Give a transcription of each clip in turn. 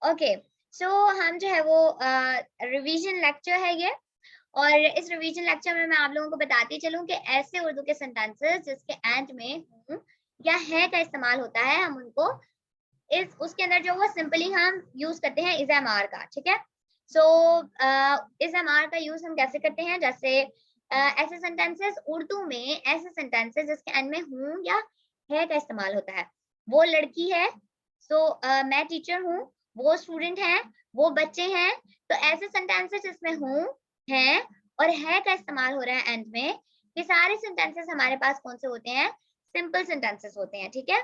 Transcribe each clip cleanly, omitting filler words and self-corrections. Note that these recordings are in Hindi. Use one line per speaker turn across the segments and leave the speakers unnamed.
ओके, सो हम जो है वो रिवीजन लेक्चर है ये, और इस रिवीजन लेक्चर में मैं आप लोगों को बताती चलूं कि ऐसे उर्दू के सेंटेंसेस जिसके एंड में हूं या है का इस्तेमाल होता है, हम उनको इस उसके अंदर जो वो सिंपली हम यूज करते हैं इज एम आर का, ठीक है। सो इज एम आर का यूज हम कैसे करते हैं, जैसे ऐसे सेंटेंसेस उर्दू में, ऐसे सेंटेंसेस जिसके एंड में हूं या है का इस्तेमाल होता है। वो लड़की है, सो मैं टीचर हूँ, वो स्टूडेंट है, वो बच्चे हैं। तो ऐसे सेंटेंसेस जिसमें हूं, है और है का इस्तेमाल हो रहा है एंड में, ये सारे सेंटेंसेस हमारे पास कौन से होते हैं, सिंपल सेंटेंसेस होते हैं, ठीक है।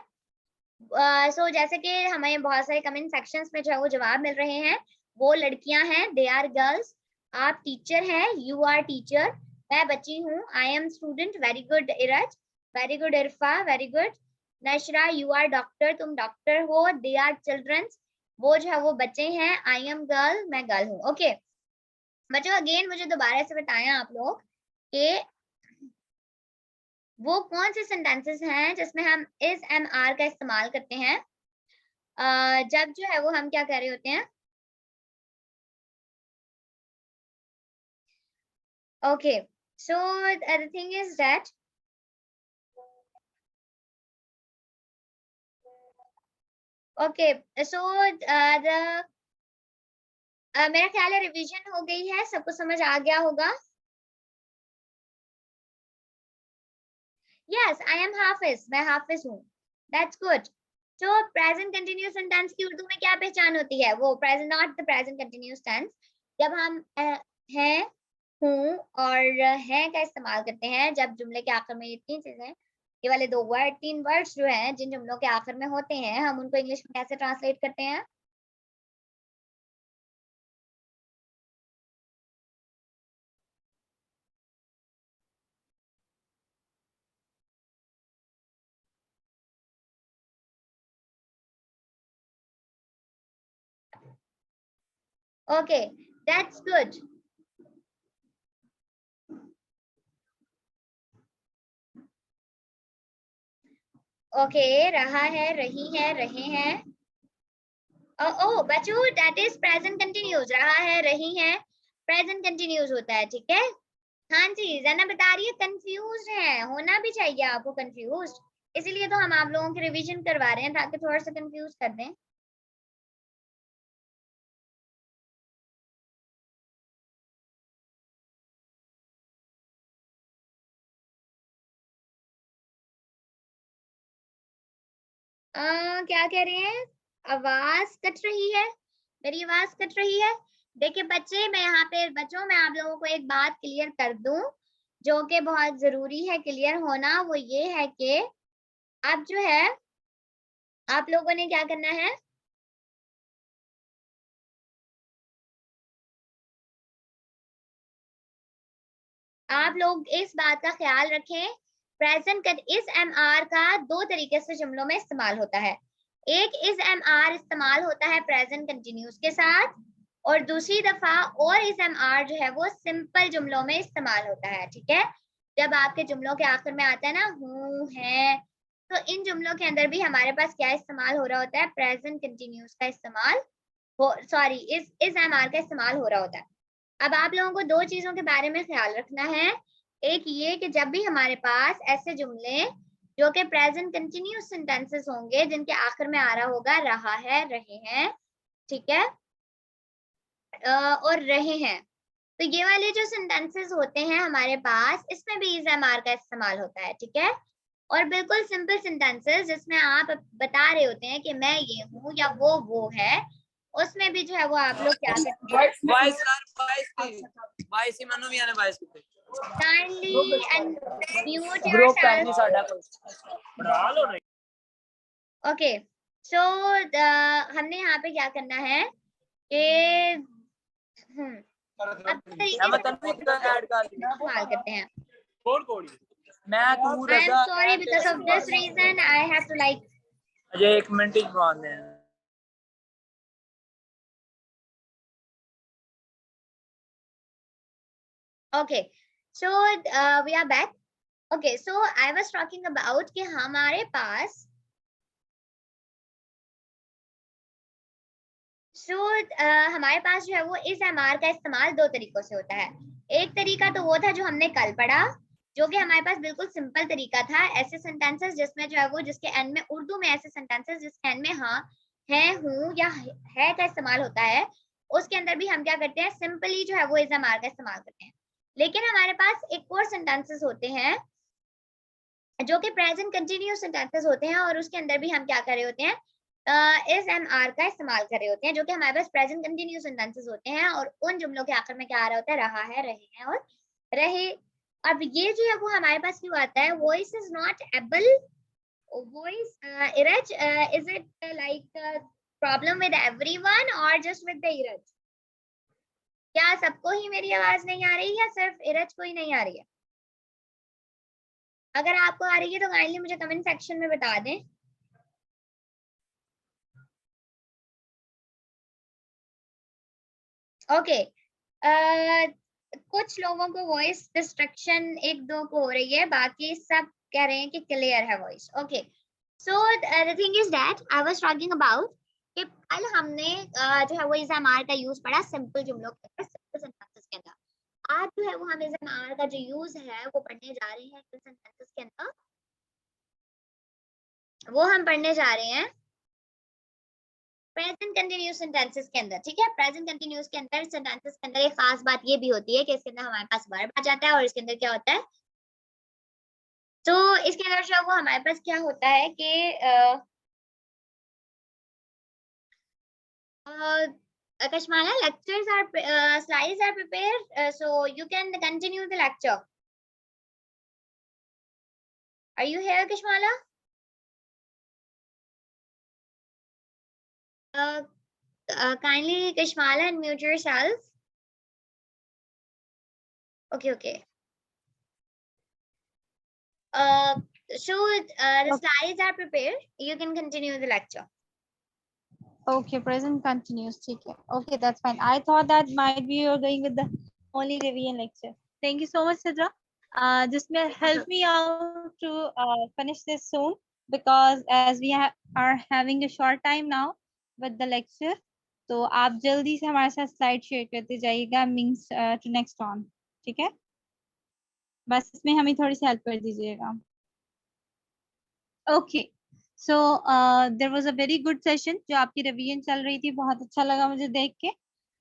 सो जैसे कि हमें बहुत सारे कमेंट सेक्शंस में जो है वो जवाब मिल रहे हैं, वो लड़कियां हैं, दे आर गर्ल्स, आप टीचर हैं, यू आर टीचर, मैं बच्ची हूँ, I am student, very good Iraj, very good Irfa, very good Nashra, you are doctor, तुम डॉक्टर हो, दे आर चिल्ड्रंस, वो जो है वो बच्चे हैं, आई एम गर्ल, मैं गर्ल हूँ। ओके बच्चों, अगेन मुझे दोबारा से बताएं आप लोग कि वो कौन से सेंटेंसेस हैं जिसमें हम इस एम आर का इस्तेमाल करते हैं जब जो है वो हम क्या कर रहे होते हैं। Okay so the thing is that okay so the मेरा ख्याल है रिवीजन हो गई है, सबको समझ आ गया होगा। यस आई एम हाफिज, मैं हाफिज हूँ, दैट्स गुड। तो प्रेजेंट कंटिन्यूअस टेंस की उर्दू में क्या पहचान होती है, वो present, not the present continuous tense, जब हम हैं, हूँ और है का इस्तेमाल करते हैं, जब जुमले के आखिर में ये तीन चीजें, ये वाले दो वर्ड, तीन वर्ड्स जो हैं जिन जुमलों के आखिर में होते हैं, हम उनको इंग्लिश में कैसे ट्रांसलेट करते हैं। Okay that's good. ओके रहा है, रही है, रहे हैं। ओ बच्चों, दैट इज प्रेजेंट कंटिन्यूअस, रहा है, रही है, प्रेजेंट कंटिन्यूअस होता है, ठीक है। हाँ जी, जना बता रही है कंफ्यूज है, होना भी चाहिए आपको कंफ्यूज, इसीलिए तो हम आप लोगों की रिवीजन करवा रहे हैं ताकि थोड़ा सा कंफ्यूज कर दें। क्या कह रहे हैं, आवाज कट रही है, मेरी आवाज कट रही है। देखिए बच्चे, मैं यहाँ पे बच्चों मैं आप लोगों को एक बात क्लियर कर दूं जो कि बहुत जरूरी है क्लियर होना, वो ये है कि अब जो है आप लोगों ने क्या करना है, आप लोग इस बात का ख्याल रखें, प्रेजेंट इस एम आर का दो तरीके से जुमलों में इस्तेमाल होता है। एक इस एम आर इस्तेमाल होता है प्रेजेंट कंटिन्यूस के साथ, और दूसरी दफा और इस एम आर जो है वो सिंपल जुमलों में इस्तेमाल होता है, ठीक है। जब आपके जुमलों के आखिर में आता है ना हूँ है, तो इन जुमलों के अंदर भी हमारे पास क्या इस्तेमाल हो रहा होता है, प्रेजेंट कंटिन्यूस का इस्तेमाल हो, सॉरी इस एम आर का इस्तेमाल हो रहा होता है। अब आप लोगों को दो चीजों के बारे में ख्याल रखना है, एक ये कि जब भी हमारे पास ऐसे जुमले जो कि प्रेजेंट कंटिन्यूअस सेंटेंसेस होंगे जिनके आखिर में आ रहा होगा रहा है, रहे हैं, ठीक है, और रहे हैं, तो ये वाले जो सेंटेंसेस होते हैं हमारे पास, इसमें भी इज एम आर का इस्तेमाल होता है, ठीक है। और बिल्कुल सिंपल सेंटेंसेस जिसमें आप बता रहे होते हैं कि मैं ये हूँ या वो है, उसमें भी जो है वो आप लोग क्या करते हैं, kindly unmute yourself. Okay so हमने यहाँ पे क्या करना है कि अब तरीके से इस्तेमाल करते हैं। I am sorry because of this reason I have to like
Ajay एक मिनट ही जवाब दें।
okay so we are back. Okay so I was talking about कि हमारे पास सो हमारे पास जो है वो इस MR का इस्तेमाल दो तरीकों से होता है। एक तरीका तो वो था जो हमने कल पढ़ा, जो कि हमारे पास बिल्कुल सिंपल तरीका था, ऐसे सेंटेंसेस जिसमें जो है वो जिसके एंड में उर्दू में ऐसे सेंटेंसेस जिसके एंड में हाँ, है, हूँ या है का इस्तेमाल होता है, उसके अंदर भी हम क्या करते हैं, सिंपली जो है वो इस MR का इस्तेमाल करते हैं। लेकिन हमारे पास एक और सेंटेंसेस होते हैं जो कि प्रेजेंट कंटिन्यूअस सेंटेंसेस होते हैं, और उसके अंदर भी हम क्या कर रहे होते हैं, इस MR का इस्तेमाल कर रहे होते हैं, जो कि हमारे पास प्रेजेंट कंटिन्यूअस सेंटेंसेस होते हैं, और उन जुमलों के आखिर में क्या आ रहा होता है, रहा है, रहे हैं और रहे। अब ये जो है वो हमारे पास क्यों आता है, voice is not able, voice Iraj, is it like problem with everyone और जस्ट विद द इरज? क्या सबको ही मेरी आवाज नहीं आ रही है, सिर्फ इरज को ही नहीं आ रही है? अगर आपको आ रही है तो काइंडली मुझे कमेंट सेक्शन में बता दें। ओके, कुछ लोगों को वॉइस डिस्ट्रक्शन एक दो को हो रही है, बाकी सब कह रहे हैं कि क्लियर है voice. Okay, so the thing is that I was talking about कि कल हमने जो है वो इस MR का यूज पढ़ा सिंपल जुमलों के अंदर, सिंपल सेंटेंसेस के अंदर। आज जो है वो हम इस MR का जो यूज है वो पढ़ने जा रहे हैं सेंटेंसेस के अंदर, वो हम पढ़ने जा रहे हैं प्रेजेंट कंटिन्यूअस सेंटेंसेस के अंदर। ठीक है, प्रेजेंट कंटिन्यूअस के अंदर सेंटेंसेस के अंदर एक खास बात ये भी होती है कि इसके अंदर हमारे पास वर्ब आ जाता है, और इसके अंदर क्या होता है, तो इसके अंदर जो है वो हमारे पास क्या होता है कि Kashmala, lectures are slides are prepared, so you can continue the lecture. Are you here, Kashmala? Kindly, Kashmala, unmute yourself. Okay, okay. So the slides are prepared. You can continue the lecture.
Okay, present continuous. Okay, okay, that's fine. I thought that might be you're going with the only revision lecture. Thank you so much, Sidra. Just may help me out to finish this soon, because as we are having a short time now with the lecture, तो आप जल्दी से हमारे साथ स्लाइड शेयर करते जाइएगा, मींस टू नेक्स्ट ऑन, ठीक है? बस इसमें हमें थोड़ी सी हेल्प कर दीजिएगा। Okay, so there was a very good session, जो आपकी रिवीजन चल रही थी, बहुत अच्छा लगा मुझे देख के।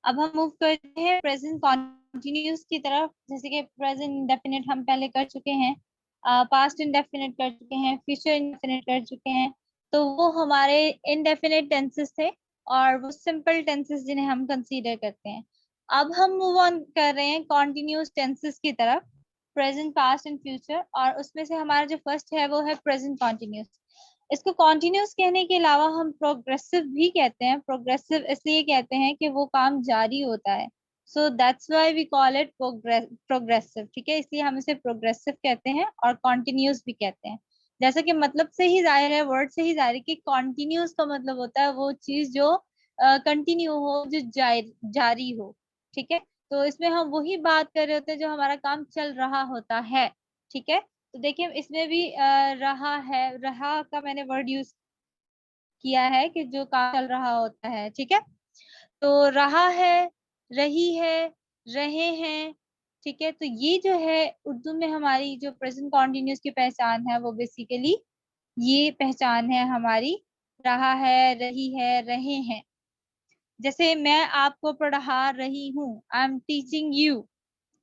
अब हम मूव करते हैं प्रेजेंट कॉन्टिन्यूस की तरफ। जैसे कि प्रेजेंट इंडेफिनिट हम पहले कर चुके हैं, पास्ट इंडेफिनिट कर चुके हैं, फ्यूचर इंडेफिनिट कर चुके हैं, तो वो हमारे इंडेफिनिट टेंसेस थे और वो सिंपल टेंसेस जिन्हें हम कंसीडर करते हैं। अब हम मूव ऑन कर रहे हैं कॉन्टिन्यूस टेंसेस की तरफ, प्रेजेंट, पास्ट एंड फ्यूचर, और उसमें से हमारा जो फर्स्ट है वो है प्रेजेंट कॉन्टिन्यूस। इसको कॉन्टिन्यूस कहने के अलावा हम प्रोग्रेसिव भी कहते हैं। प्रोग्रेसिव इसलिए कहते हैं कि वो काम जारी होता है, so that's why we call it progressive, ठीक है? इसलिए हम इसे प्रोग्रेसिव कहते हैं और कॉन्टिन्यूस भी कहते हैं। जैसा कि मतलब से ही जाहिर है, वर्ड से ही जाहिर है कि कॉन्टिन्यूस का मतलब होता है वो चीज जो कंटिन्यू हो, जो जारी हो, ठीक है? तो इसमें हम वही बात कर रहे होते हैं जो हमारा काम चल रहा होता है, ठीक है? तो देखिए इसमें भी रहा है, रहा का मैंने वर्ड यूज किया है कि जो काम चल रहा होता है, ठीक है? तो रहा है, रही है, रहे हैं, ठीक है? तो ये जो है उर्दू में हमारी जो प्रेजेंट कॉन्टिन्यूस की पहचान है, वो बेसिकली ये पहचान है हमारी, रहा है, रही है, रहे हैं। जैसे मैं आपको पढ़ा रही हूँ, आई एम टीचिंग यू,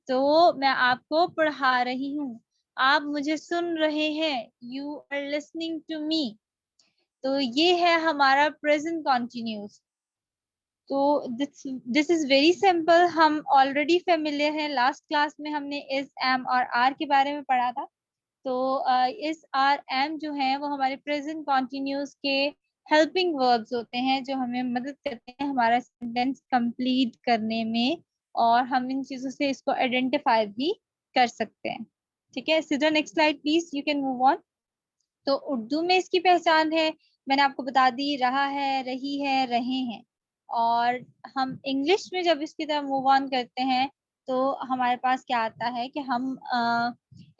तो मैं आपको पढ़ा रही हूँ। आप मुझे सुन रहे हैं, you are listening to me, तो ये है हमारा प्रेजेंट कॉन्टिन्यूस। तो दिस इज वेरी सिंपल, हम ऑलरेडी फेमिलियर हैं, लास्ट क्लास में हमने इस, एम और आर के बारे में पढ़ा था। तो इस, आर, एम जो है वो हमारे प्रेजेंट कॉन्टिन्यूस के हेल्पिंग वर्ब्स होते हैं, जो हमें मदद करते हैं हमारा सेंटेंस कंप्लीट करने में, और हम इन चीजों से इसको आइडेंटिफाई भी कर सकते हैं, ठीक है? Sidra, next slide please, you can move on. तो उर्दू में इसकी पहचान है, मैंने आपको बता दी, रहा है, रही है, रहे हैं। और हम इंग्लिश में जब इसकी तरफ मूव ऑन करते हैं तो हमारे पास क्या आता है कि हम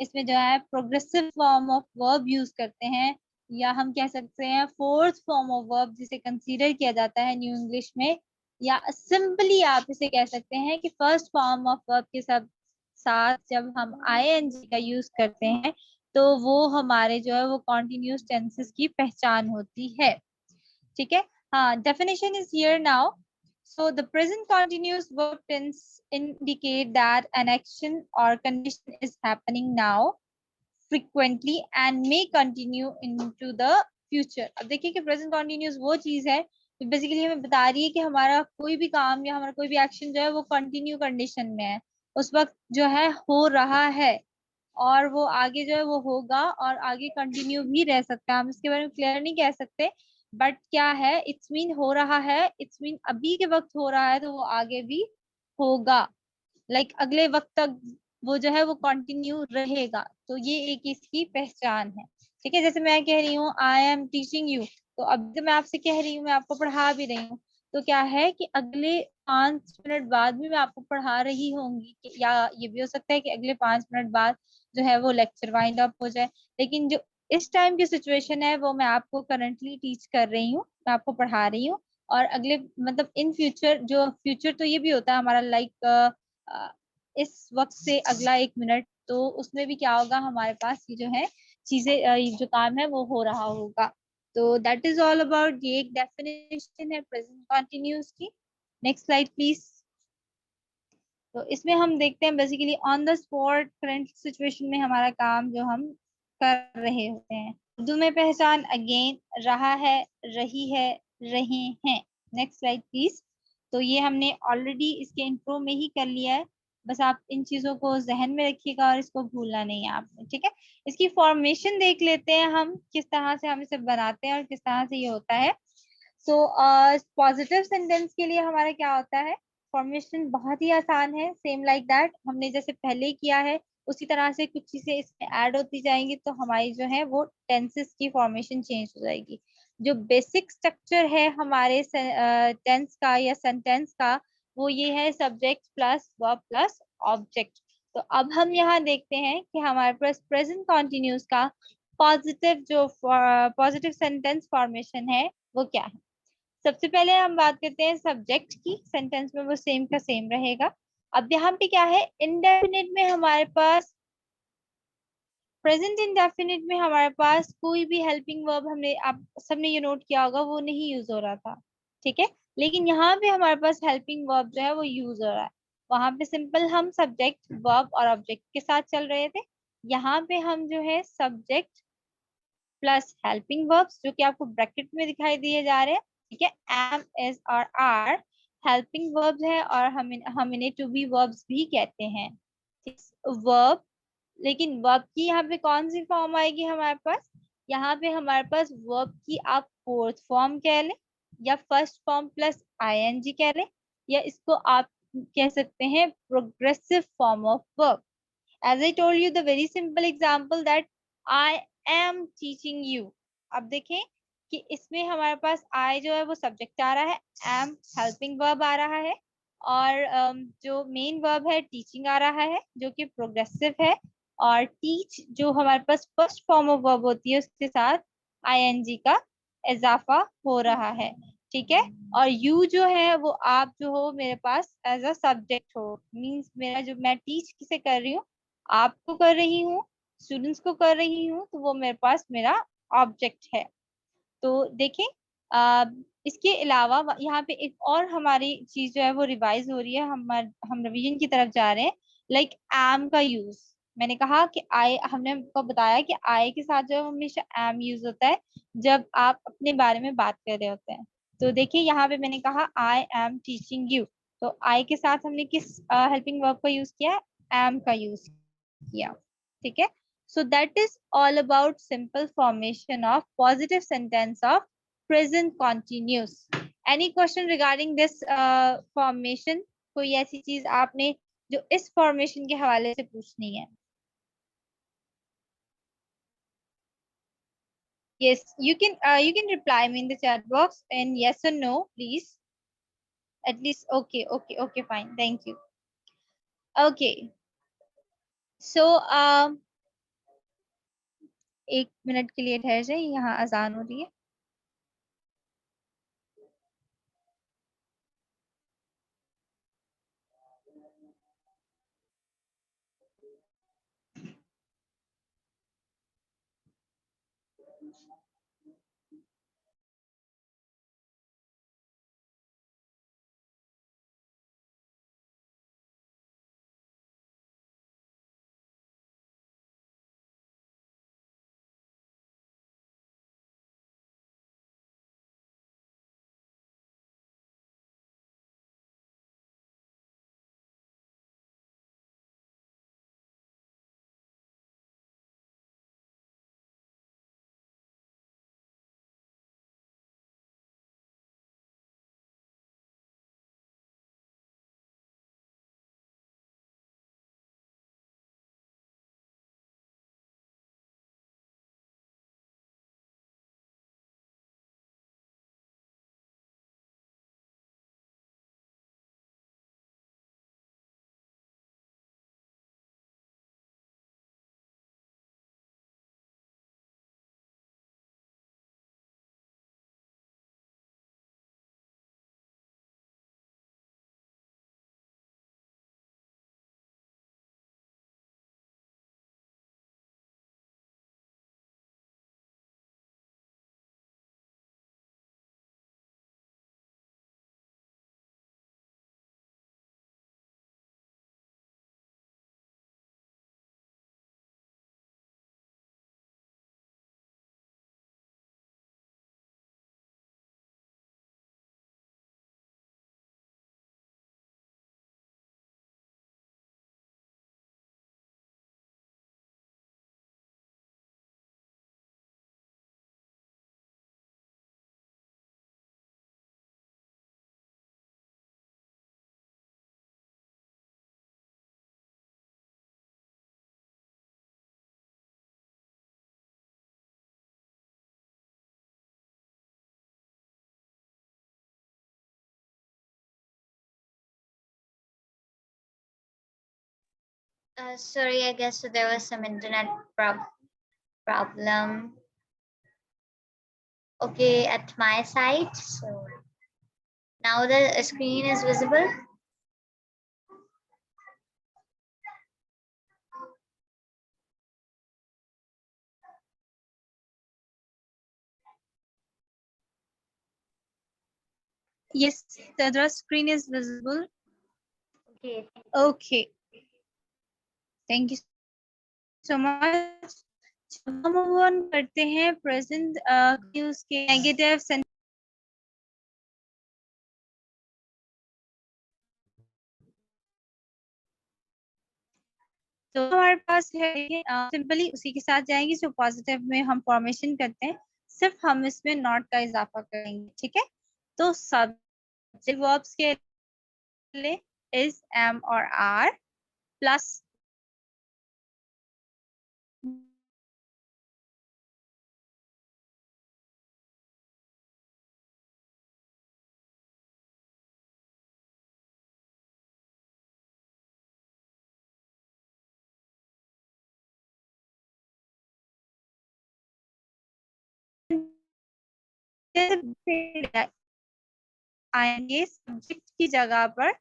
इसमें जो है progressive form of verb use करते हैं, या हम कह सकते हैं फोर्थ फॉर्म ऑफ वर्ब जिसे कंसीडर किया जाता है न्यू इंग्लिश में, या सिंपली आप इसे कह सकते हैं कि फर्स्ट फॉर्म ऑफ वर्ब के साथ जब हम आईएनजी का यूज करते हैं तो वो हमारे जो है वो कॉन्टिन्यूस टेंसेस की पहचान होती है। ठीक है, हाँ, definition is here now. So the present continuous verb tense indicate that an action or condition is happening now, frequently, and may continue into the future। अब देखिए कि प्रेजेंट कॉन्टिन्यूस वो चीज है जो बेसिकली हमें बता रही है कि हमारा कोई भी काम या हमारा कोई भी एक्शन जो है वो कंटिन्यू कंडीशन में है, उस वक्त जो है हो रहा है, और वो आगे जो है वो होगा और आगे कंटिन्यू भी रह सकता है। हम इसके बारे में क्लियर नहीं कह सकते, बट क्या है, इट्स मीन हो रहा है, इट्स मीन अभी के वक्त हो रहा है तो वो आगे भी होगा, लाइक अगले वक्त तक वो जो है वो कंटिन्यू रहेगा। तो ये एक इसकी पहचान है। ठीक है, जैसे मैं कह रही हूँ आई एम टीचिंग यू, तो अब जब मैं आपसे कह रही हूँ, मैं आपको पढ़ा भी रही हूँ, तो क्या है कि अगले 5 मिनट बाद भी मैं आपको पढ़ा रही होंगी, या ये भी हो सकता है कि अगले 5 मिनट बाद जो है वो लेक्चर वाइंड अप हो जाए, लेकिन जो इस टाइम की सिचुएशन है वो मैं आपको करंटली टीच कर रही हूँ, मैं आपको पढ़ा रही हूँ। और अगले मतलब इन फ्यूचर, जो फ्यूचर तो ये भी होता है हमारा, लाइक इस वक्त से अगला 1 मिनट, तो उसमें भी क्या होगा, हमारे पास ये जो है चीजें, ये जो काम है वो हो रहा होगा। तो दैट इज ऑल अबाउट, ये एक डेफिनेशन है प्रेजेंट कंटिन्यूअस की। Next slide please. तो इसमें हम देखते हैं basically on the spot current situation में हमारा काम जो हम कर रहे होते हैं। उर्दू में पहचान अगेन, रहा है, रही है, रहे हैं। Next slide please. तो ये हमने ऑलरेडी इसके इंट्रो में ही कर लिया है, बस आप इन चीजों को जहन में रखिएगा और इसको भूलना नहीं है आपने। ठीक है, इसकी फॉर्मेशन देख लेते हैं हम, किस तरह से हम इसे बनाते हैं और किस तरह से ये होता है। सो पॉजिटिव सेंटेंस के लिए हमारा क्या होता है, फॉर्मेशन बहुत ही आसान है, सेम लाइक दैट हमने जैसे पहले किया है उसी तरह से कुछ चीजें इसमें ऐड होती जाएंगी, तो हमारी जो है वो टेंसेस की फॉर्मेशन चेंज हो जाएगी। जो बेसिक स्ट्रक्चर है हमारे टेंस का या सेंटेंस का, वो ये है subject plus verb plus object. तो अब हम यहाँ देखते हैं कि हमारे पास प्रेजेंट कॉन्टिन्यूस का पॉजिटिव जो पॉजिटिव सेंटेंस फॉर्मेशन है वो क्या है। सबसे पहले हम बात करते हैं सब्जेक्ट की, सेंटेंस में वो सेम का सेम रहेगा। अब यहाँ पे क्या है, इंडेफिनिट में हमारे पास, प्रेजेंट इंडेफिनिट में हमारे पास कोई भी हेल्पिंग वर्ब, हमने आप सबने ये नोट किया होगा, वो नहीं यूज हो रहा था। ठीक है, लेकिन यहाँ पे हमारे पास हेल्पिंग वर्ब जो है वो यूज हो रहा है। वहां पे सिंपल हम सब्जेक्ट वर्ब और ऑब्जेक्ट के साथ चल रहे थे, यहाँ पे हम जो है सब्जेक्ट प्लस हेल्पिंग वर्ब्स, जो कि आपको ब्रैकेट में दिखाई दिए जा रहे हैं। ठीक है, एम, इज और आर हेल्पिंग वर्ब्स है, और हम इन्हें टू बी वर्ब्स भी कहते हैं। वर्ब, लेकिन वर्ब की यहाँ पे कौन सी फॉर्म आएगी हमारे पास, यहाँ पे हमारे पास वर्ब की आप फोर्थ फॉर्म कह लें, या फर्स्ट फॉर्म प्लस आईएनजी कह लें, या इसको आप कह सकते हैं progressive form of verb. As I told you the very simple example that I am teaching you। अब देखें कि इसमें हमारे पास I जो है वो सब्जेक्ट आ रहा है, am हेल्पिंग वर्ब आ रहा है, और जो मेन वर्ब है टीचिंग आ रहा है जो कि प्रोग्रेसिव है, और टीच जो हमारे पास फर्स्ट फॉर्म ऑफ वर्ब होती है उसके साथ आईएनजी का इजाफा हो रहा है। ठीक है, और यू जो है वो आप जो हो मेरे पास एज अ सब्जेक्ट हो, मींस मेरा जो मैं टीच किसे कर रही हूँ, आपको कर रही हूँ, स्टूडेंट्स को कर रही हूँ, तो वो मेरे पास मेरा ऑब्जेक्ट है। तो देखें, आ, इसके अलावा यहाँ पे एक और हमारी चीज जो है वो रिवाइज हो रही है, हम रिवीजन की तरफ जा रहे हैं। लाइक एम का यूज, मैंने कहा कि आई, हमने आपको बताया कि आई के साथ जो है हमेशा एम यूज होता है जब आप अपने बारे में बात कर रहे होते हैं। तो देखिए यहाँ पे मैंने कहा आई एम टीचिंग यू, तो आई के साथ हमने किस हेल्पिंग वर्ब का यूज किया है, एम का यूज किया। ठीक है, so that is all about simple formation of positive sentence of present continuous। any question regarding this formation, कोई ऐसी चीज आपने जो इस फॉर्मेशन के हवाले से पूछनी है। yes, you can reply me in the chat box and yes or no please, at least okay, okay, okay, fine, thank you। okay, so 1 minute के लिए ठहर जाइए, यहाँ अजान हो रही है।
Sorry, I guess so there was some internet problem. Okay, at my side. So now the screen is visible.
Yes, the screen is visible.
Okay.
Okay. Thank you so much. हम move on करते हैं present use के negative sentence. तो हमारे पास है सिंपली उसी के साथ जाएंगे जो पॉजिटिव में हम फॉर्मेशन करते हैं, सिर्फ हम इसमें नॉट का इजाफा करेंगे, ठीक है। तो सब्जेक्ट वर्ब्स के लिए इज, एम और आर प्लस आएंगे सब्जेक्ट की जगह पर।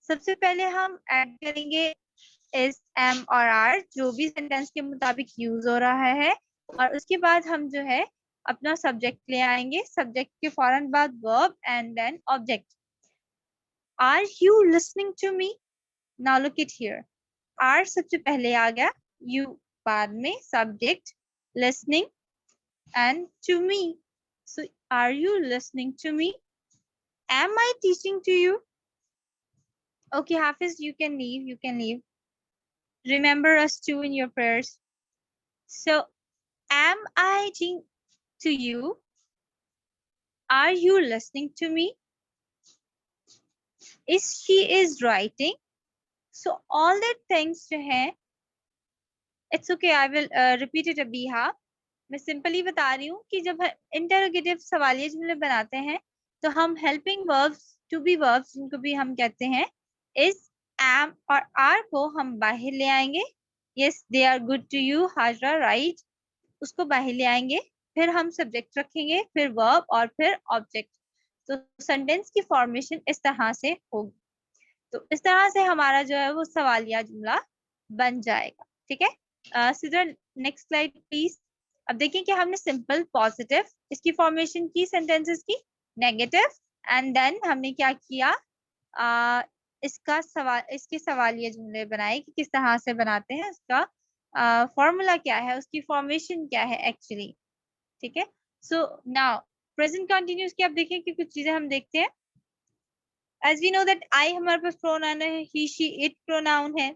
सबसे पहले हम ऐड करेंगे इस, एम और आर जो भी सेंटेंस के मुताबिक यूज हो रहा है, और उसके बाद हम जो है अपना सब्जेक्ट ले आएंगे। सब्जेक्ट के फौरन बाद verb and then object. Are you listening to me? Now look it here, are सबसे पहले आ गया, यू बाद में, subject listening and to me. So are you listening to me? Am I teaching to you? Okay, Hafiz, you can leave. You can leave. Remember us too in your prayers. So, am I teaching to you? Are you listening to me? Is she is writing? So all that things जो है, it's okay. I will repeat it Abiha. मैं सिंपली बता रही हूँ कि जब इंटरोगेटिव सवालिया जुमले बनाते हैं तो हम helping verbs, to be verbs जिनको भी हम कहते हैं, इज, एम और आर को हम बाहर ले आएंगे। Yes, they are good to you Hajra, right, उसको बाहर ले आएंगे। फिर हम सब्जेक्ट रखेंगे, फिर वर्ब और फिर ऑब्जेक्ट। तो सेंटेंस की फॉर्मेशन इस तरह से होगी। तो इस तरह से हमारा जो है वो सवालिया जुमला बन जाएगा, ठीक है। Sidra, next slide please. अब देखिए कि हमने सिंपल पॉजिटिव इसकी फॉर्मेशन की सेंटेंसेस की, नेगेटिव, एंड देन हमने क्या किया, इसके सवालिया जुमले बनाए कि किस तरह से बनाते हैं, उसका फॉर्मूला क्या है, उसकी फॉर्मेशन क्या है एक्चुअली। ठीक है, सो नाउ प्रेजेंट कंटिन्यूअस की आप देखें कि कुछ चीजें हम देखते हैं। As we know that I हमारे पास प्रोनाउन है, ही शी इट प्रोनाउन है,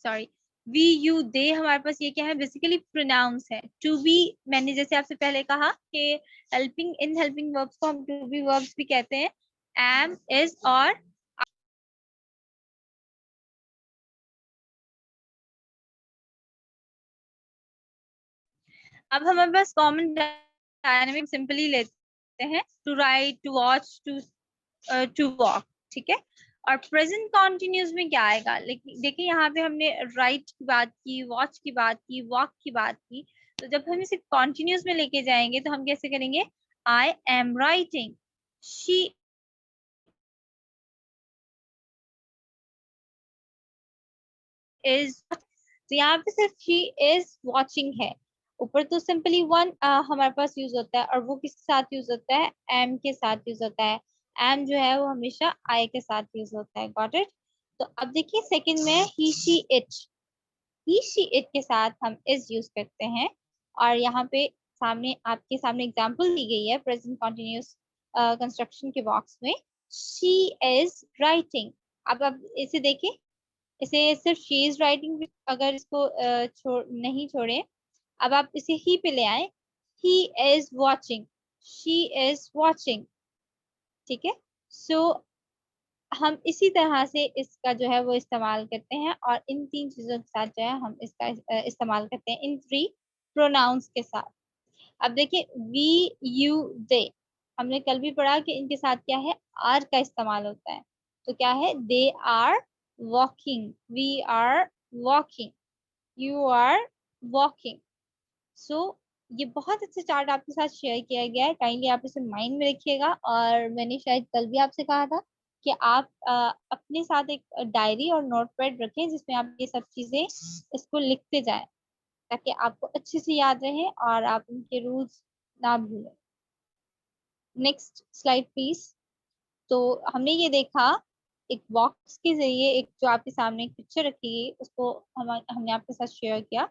सॉरी वी यू दे हमारे पास ये क्या है, बेसिकली प्रोनाउंस है। टू बी मैंने जैसे आपसे पहले कहा कि हेल्पिंग इन हेल्पिंग वर्ब्स को हम टू बी वर्ब्स भी कहते हैं, एम, इज और अब हमारे पास कॉमन डायनेमिक सिंपली लेते हैं, to write, to watch, to walk. ठीक है, और प्रेजेंट कॉन्टिन्यूस में क्या आएगा, लेकिन देखिए यहाँ पे हमने राइट की बात की, वॉच की बात की, वॉक की बात की, तो जब हम इसे कॉन्टिन्यूस में लेके जाएंगे तो हम कैसे करेंगे, I am writing, she is, तो यहाँ पे सिर्फ शी इज वॉचिंग है। ऊपर तो सिंपली वन हमारे पास यूज होता है, और वो किसके साथ यूज होता है, एम के साथ यूज होता है। एम जो है वो हमेशा आई के साथ यूज होता है, गॉट इट। तो अब देखिए सेकंड में ही she it, he she it के साथ हम इज यूज करते हैं, और यहाँ पे सामने आपके सामने एग्जांपल दी गई है प्रेजेंट कॉन्टिन्यूअस कंस्ट्रक्शन के बॉक्स में, शी इज राइटिंग। अब इसे देखें, इसे सिर्फ शी इज राइटिंग अगर इसको नहीं छोड़े, अब आप इसे ही पे ले आए, he is watching, she is watching. ठीक है, सो हम इसी तरह से इसका जो है वो इस्तेमाल करते हैं, और इन तीन चीजों के साथ जो है हम इसका इस्तेमाल करते हैं, इन थ्री प्रोनाउंस के साथ। अब देखिए वी यू दे, हमने कल भी पढ़ा कि इनके साथ क्या है, आर का इस्तेमाल होता है। तो क्या है, they are walking, we are walking, you are walking. So ये बहुत अच्छा चार्ट आपके साथ शेयर किया गया है, काइंडली आप इसे माइंड में रखिएगा। और मैंने शायद कल भी आपसे कहा था कि आप अपने साथ एक डायरी और नोटपैड रखें जिसमें आप ये सब चीजें इसको लिखते जाएं, ताकि आपको अच्छे से याद रहे और आप उनके रूल्स ना भूलें। Next slide please. तो हमने ये देखा एक बॉक्स के जरिए, एक जो आपके सामने एक पिक्चर रखी गई उसको हमने आपके साथ शेयर किया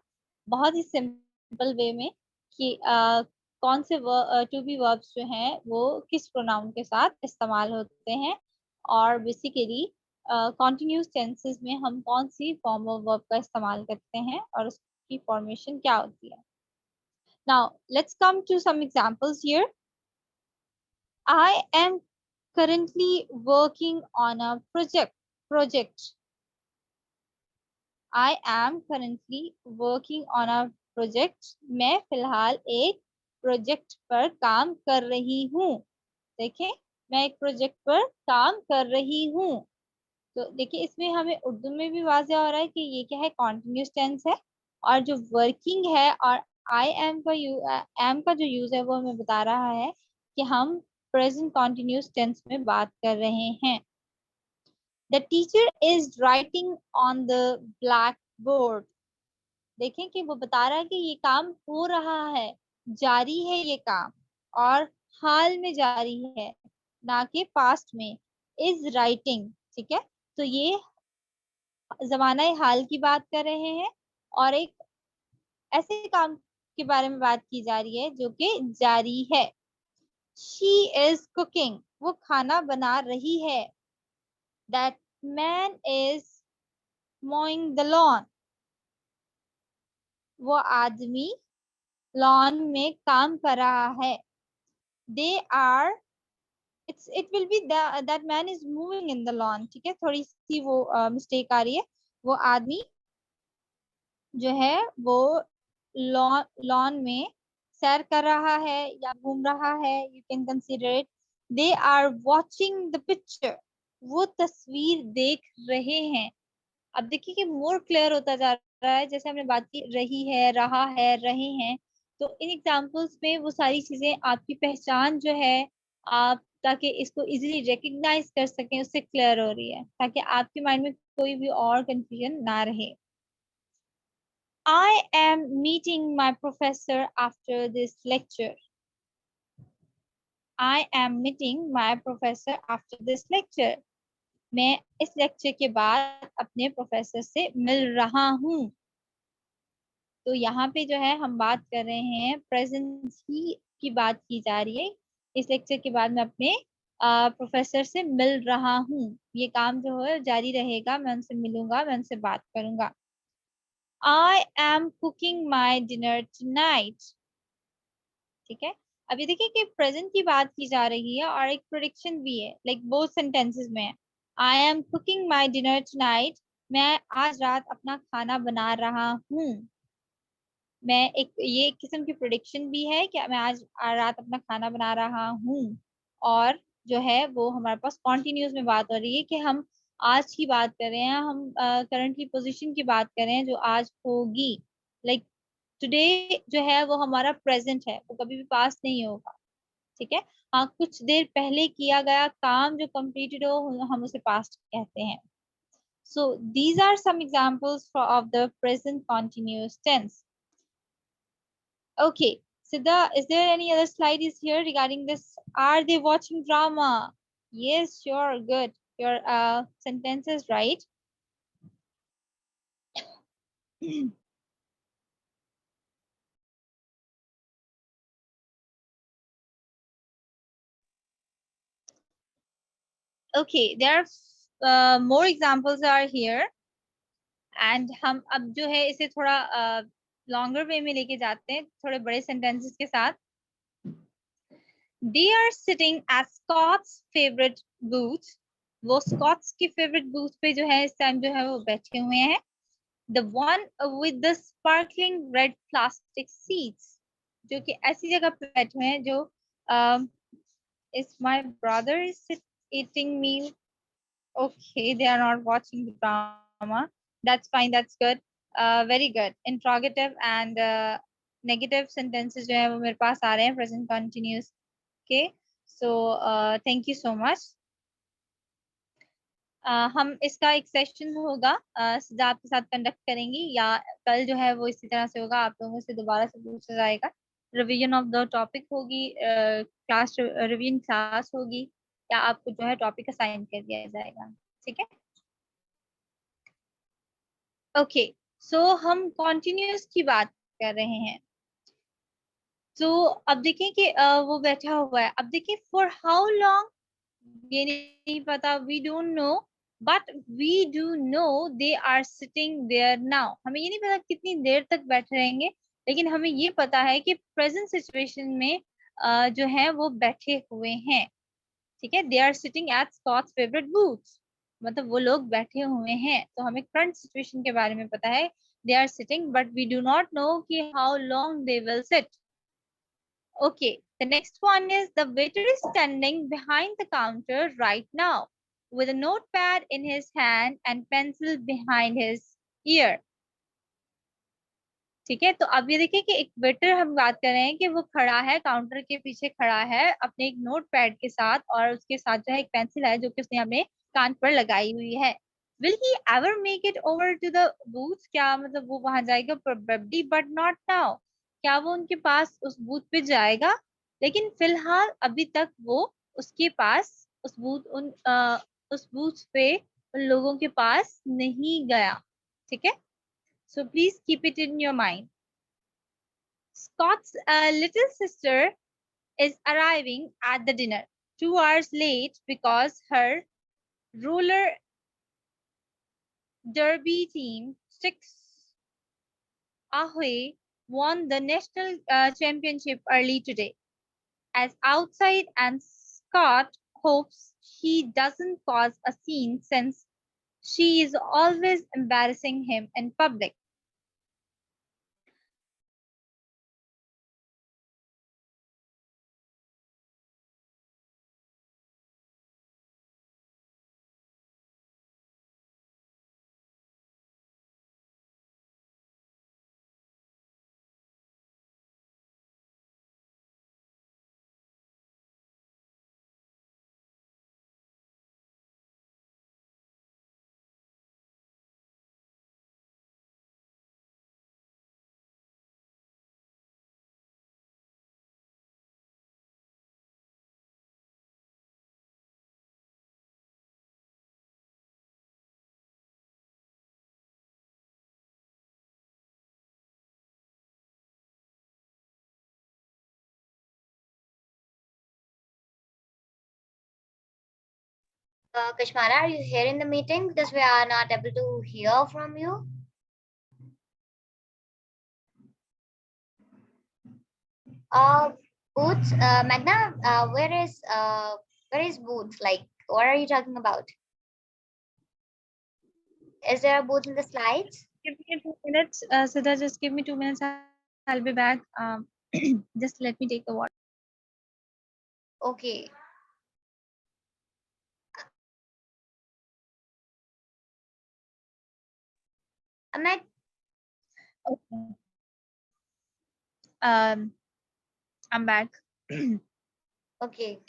बहुत ही सिंपल वे में कि कौन से टू बी वर्ब्स जो हैं वो किस प्रोनाउन के साथ इस्तेमाल होते हैं, और बेसिकली कॉन्टिन्यूस टेंसेस में हम कौन सी फॉर्म ऑफ वर्ब का इस्तेमाल करते हैं और उसकी फॉर्मेशन क्या होती है। Now let's come to some examples here. I am currently working on a project. I am currently working on a project. मैं फिलहाल एक प्रोजेक्ट पर काम कर रही हूँ। देखिए मैं एक प्रोजेक्ट पर काम कर रही हूँ। तो देखिए इसमें हमें उर्दू में भी वाज़ेह हो रहा है कि ये क्या है, कॉन्टिन्यूस टेंस है, और जो वर्किंग है और आई एम का जो यूज है वो हमें बता रहा है कि हम प्रेजेंट कॉन्टिन्यूस टेंस में बात कर रहे हैं। The teacher is writing on the black board. देखें कि वो बता रहा है कि ये काम हो रहा है, जारी है ये काम, और हाल में जारी है, ना कि पास्ट में। इज राइटिंग, ठीक है, तो ये जमाना हाल की बात कर रहे हैं, और एक ऐसे काम के बारे में बात की जा रही है जो कि जारी है। शी इज कुकिंग, वो खाना बना रही है। That man is mowing the lawn, वो आदमी लॉन में काम कर रहा है। They are it will be that man is moving in the lawn. ठीक है, थोड़ी सी वो मिस्टेक आ रही है, वो आदमी जो है वो लॉन में सैर कर रहा है या घूम रहा है, you can consider it. They are watching the picture, वो तस्वीर देख रहे हैं। अब देखिए कि मोर क्लियर होता जा रहा है, जैसे हमने बात की रही है, रहा है, रहे हैं, तो इन एग्जांपल्स में वो सारी चीजें आपकी पहचान जो है, आप ताकि इसको इजीली रिकग्नाइज कर सकें उससे क्लियर हो रही है, ताकि आपके माइंड में कोई भी और कंफ्यूजन ना रहे। I am meeting my professor after this lecture. I am meeting my professor after this lecture. मैं इस लेक्चर के बाद अपने प्रोफेसर से मिल रहा हूँ. तो यहाँ पे जो है हम बात कर रहे हैं प्रेजेंट ही की बात की जा रही है. इस लेक्चर के बाद मैं अपने प्रोफेसर से मिल रहा हूँ. ये काम जो है जारी रहेगा. मैं उनसे मिलूंगा, मैं उनसे बात करूंगा. I am cooking my dinner tonight. ठीक है. अभी देखिए कि प्रेजेंट की बात की जा रही है और एक प्रोडिक्शन भी है, लाइक बोथ सेंटेंसेस में. I am cooking my dinner tonight. मैं आज रात अपना खाना बना रहा हूँ. मैं ये एक किस्म की प्रोडिक्शन भी है कि मैं आज रात अपना खाना बना रहा हूँ. और जो है वो हमारे पास कॉन्टिन्यूस में बात हो रही है कि हम आज की बात कर रहे हैं, हम करंटली पोजीशन की बात कर रहे हैं जो आज होगी. लाइक टुडे जो है वो हमारा प्रेजेंट है, वो कभी भी पास नहीं होगा. ठीक है. हाँ, कुछ देर पहले किया गया काम जो कंप्लीटेड हो हम उसे पास्ट कहते हैं. So these are some examples of the present continuous tense. Okay, Siddha, is there any other slide is here regarding this? Are they watching drama? Yes, sure, good. Your sentence is right. Okay, there are more examples are here. And हम अब जो है इसे थोड़ा लॉन्गर वे में लेके जाते हैं, थोड़े बड़े सेंटेंसेस के साथ. They are sitting at Scott's favorite booth. वो स्कॉट्स की फेवरेट बूथ पे जो है इस टाइम जो है वो बैठे हुए हैं. The one with the sparkling red plastic seats. जो कि ऐसी जगह पे बैठे हुए हैं जो is my brother is eating meal. Okay, they are not watching the drama. That's fine, that's good. Very good. Interrogative and negative sentences जो है वो मेरे पास आ रहे हैं present continuous. Okay, so thank you so much. हम इसका एक सेशन होगा सिद्धा आपके साथ कंडक्ट करेंगे, या कल जो है वो इसी तरह से होगा, आप लोगों से दोबारा से पूछा जाएगा. रिवीजन ऑफ द टॉपिक होगी, क्लास रिवीजन क्लास होगी, या आपको जो है टॉपिक असाइन कर दिया जाएगा. ठीक है. ओके, सो हम कॉन्टिन्यूस की बात कर रहे हैं. तो अब देखें कि वो बैठा हुआ है. अब देखिए फॉर हाउ लॉन्ग ये नहीं पता, we don't know, but we do know they are sitting there now. हमें ये नहीं पता कितनी देर तक बैठे रहेंगे, लेकिन हमें ये पता है कि प्रेजेंट सिचुएशन में जो है वो बैठे हुए हैं. ठीक है. They are sitting at Scott's favourite booth, मतलब वो लोग बैठे हुए हैं. तो हमें करंट सिचुएशन के बारे में पता है, they are sitting, but we do not know कि how long they will sit. Okay, the next one is the waiter is standing behind the counter right now with a notepad in his hand and pencil behind his ear. ठीक है. तो अब ये देखिए कि एक वेटर हम बात कर रहे हैं कि वो खड़ा है, काउंटर के पीछे खड़ा है अपने एक नोट पैड के साथ, और उसके साथ जो है एक पेंसिल है जो कि उसने अपने कान पर लगाई हुई है. Will he ever make it over to the booth? क्या मतलब वो वहां जाएगा? Probably, but not now. क्या वो उनके पास उस बूथ पे जाएगा? लेकिन फिलहाल अभी तक वो उसके पास उस बूथ पे उन लोगों के पास नहीं गया. ठीक है. So please keep it in your mind. Scott's little sister is arriving at the dinner 2 hours late because her roller derby team, Six Ahoy, won the national championship early today. As outside, and Scott hopes he doesn't cause a scene since she is always embarrassing him in public.
Kashmara, are you here in the meeting? Because we are not able to hear from you. Boots, Magna, where is Boots? Like, what are you talking about? Is there a booth in the slides?
Give me 2 minutes, Siddha, just give me 2 minutes. I'll be back. Just let me take the water.
Okay. Ahmed,
Okay. I'm back.
okay.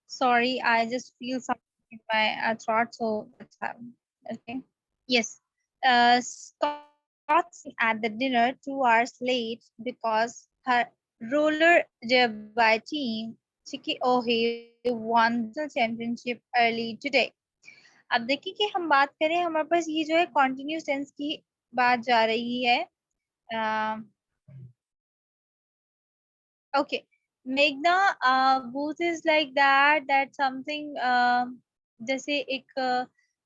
Sorry, I just feel something in my throat, so that's how. Okay. Yes. Scott's at the dinner 2 hours late because her roller derby team, Chiki Ohe, won the championship early today. अब देखिए कि हम बात करें, हमारे पास ये जो है कॉन्टिन्यूस टेंस की बात जा रही है. Okay, Meghna, Booth is like that something जैसे एक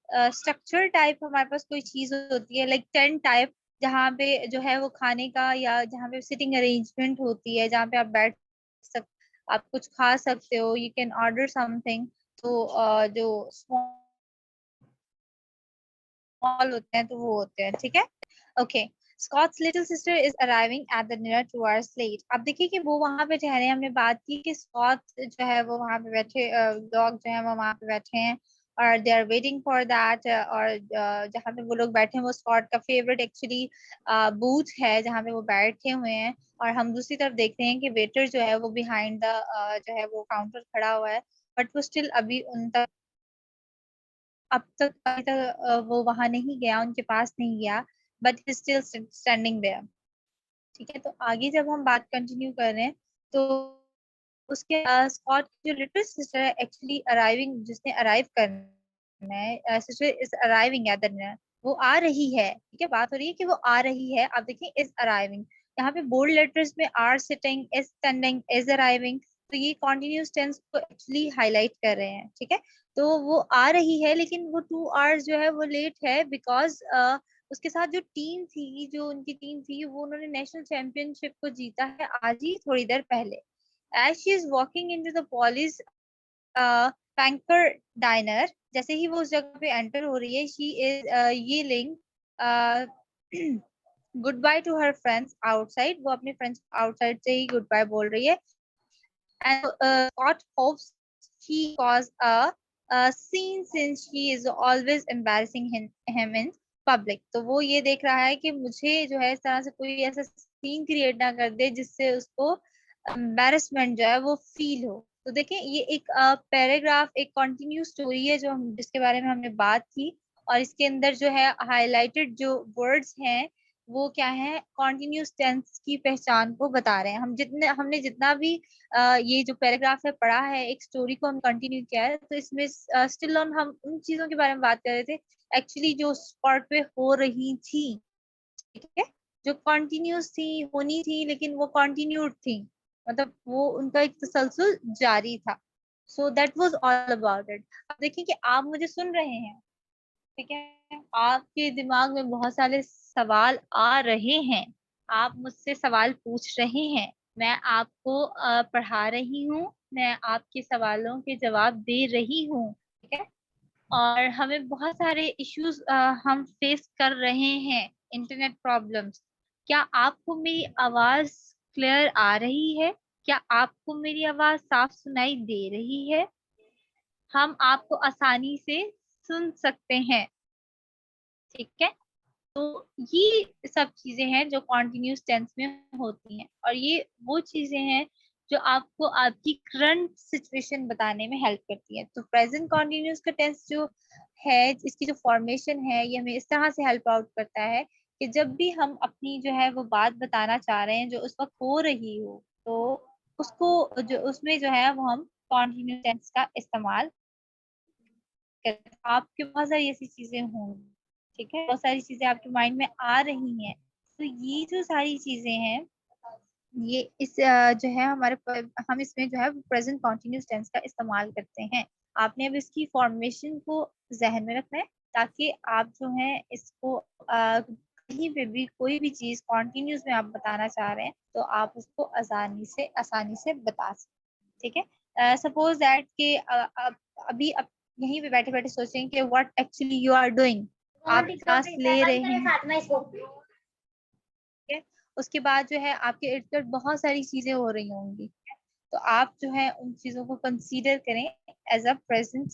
स्ट्रक्चर टाइप हमारे पास कोई चीज होती है, लाइक टेंट टाइप, जहाँ पे जो है वो खाने का या जहाँ पे सिटिंग अरेंजमेंट होती है, जहाँ पे आप बैठ सक आप कुछ खा सकते हो, यू कैन ऑर्डर समथिंग. तो जो स्मॉल होते हैं तो वो होते हैं, ठीक है. Okay. Scott's little sister is arriving at the dinner 2 hours late. अब देखिए कि वो वहां पे ठहरे. हमने बात की कि Scott जो है वो वहां पे बैठे, डॉग जो है वो वहां पे बैठे हैं और they are waiting for that. और जहाँ पे वो लोग बैठे हैं वो Scott का फेवरेट एक्चुअली बूथ है जहाँ पे वो बैठे हुए हैं. और हम दूसरी तरफ देखते हैं कि वेटर जो है वो बिहाइंड द जो है वो काउंटर खड़ा हुआ है, बट वो स्टिल अभी उन तक अभी तक वो वहां नहीं गया, उनके पास नहीं गया, but he still standing there. ठीक है. तो आगे जब हम बात कंटिन्यू कर रहे हैं तो उसके स्कॉट की जो लिटिल सिस्टर है एक्चुअली अराइविंग, जिसने अराइव करना है, sister is arriving at the dinner. वो आ रही है. ठीक है. बात हो रही है कि वो आ रही है. आप देखिए इज अराइविंग, यहाँ पे बोल्ड लेटर्स में are sitting, is standing, is arriving. तो ये कॉन्टिन्यूस टेंस को एक्चुअली हाईलाइट कर रहे हैं. ठीक है. तो वो आ रही है लेकिन वो 2 hours जो है वो लेट है बिकॉज उसके साथ जो टीम थी, जो उनकी टीम थी, वो उन्होंने नेशनल चैंपियनशिप को जीता है आज ही थोड़ी देर पहले. As she is walking into the Polly's Panker diner, जैसे ही वो उस जगह पे एंटर हो रही है, she is yelling goodbye to her friends outside. वो अपने फ्रेंड्स आउटसाइड से ही गुड बाय बोल रही है. And Scott hopes she cause a scene since she is always embarrassing him in public. तो वो ये देख रहा है कि मुझे जो है इस तरह से कोई ऐसा सीन क्रिएट ना कर दे जिससे उसको एम्बेरसमेंट जो है वो फील हो. तो देखें ये एक पैराग्राफ, एक कंटिन्यूस स्टोरी है जो हम जिसके बारे में हमने बात की, और इसके अंदर जो है हाईलाइटेड जो वर्ड्स हैं वो क्या है, कॉन्टिन्यूस टेंस की पहचान को बता रहे हैं. हमने जितना भी ये जो पैराग्राफ है पढ़ा है, एक स्टोरी को हम कंटिन्यू किया है, तो इसमें स्टिल ऑन हम उन चीजों के बारे में बात कर रहे थे एक्चुअली जो स्पॉट पे हो रही थी. ठीक है. जो कॉन्टिन्यूस थी, होनी थी, लेकिन वो कॉन्टिन्यूड थी, मतलब वो उनका एक तसलसल जारी था. So that was all about it. अब देखिए कि आप मुझे सुन रहे हैं. ठीक है. आपके दिमाग में बहुत सारे सवाल आ रहे हैं, आप मुझसे सवाल पूछ रहे हैं, मैं आपको पढ़ा रही हूँ, मैं आपके सवालों के जवाब दे रही हूँ. ठीक है. और हमें बहुत सारे इश्यूज हम फेस कर रहे हैं, इंटरनेट प्रॉब्लम्स. क्या आपको मेरी आवाज क्लियर आ रही है? क्या आपको मेरी आवाज साफ सुनाई दे रही है? हम आपको आसानी से सुन सकते हैं. ठीक है. तो ये सब चीजें हैं जो कॉन्टिन्यूस टेंस में होती हैं, और ये वो चीजें हैं जो आपको आपकी करंट सिचुएशन बताने में हेल्प करती है. तो प्रेजेंट कॉन्टिन्यूस का टेंस जो है, इसकी जो फॉर्मेशन है, ये हमें इस तरह से हेल्प आउट करता है कि जब भी हम अपनी जो है वो बात बताना चाह रहे हैं जो उस वक्त हो रही हो, तो उसको जो उसमें जो है वो हम कॉन्टिन्यूस टेंस का इस्तेमाल करते हैं. आपके बहुत सारी ऐसी चीजें होंगी. ठीक है. बहुत सारी चीजें आपके माइंड में आ रही हैं. तो ये जो सारी चीजें हैं, ये इस जो है हम इसमें जो है प्रेजेंट कॉन्टिन्यूस टेंस का इस्तेमाल करते हैं. आपने अब इसकी फॉर्मेशन को जहन में रखना है, ताकि आप जो है इसको कहीं पे भी कोई भी चीज कॉन्टिन्यूस में आप बताना चाह रहे हैं तो आप उसको आसानी से बता सकते हैं। ठीक है, सपोज दैट कि अभी आप यहीं पे बैठे बैठे सोचें कि what actually you are doing, आप क्लास ले रहे हैं, ठीक है। उसके बाद जो है आपके इर्द गिर्द बहुत सारी चीजें हो रही होंगी, तो आप जो है उन चीजों को कंसीडर करें एज अ प्रेजेंट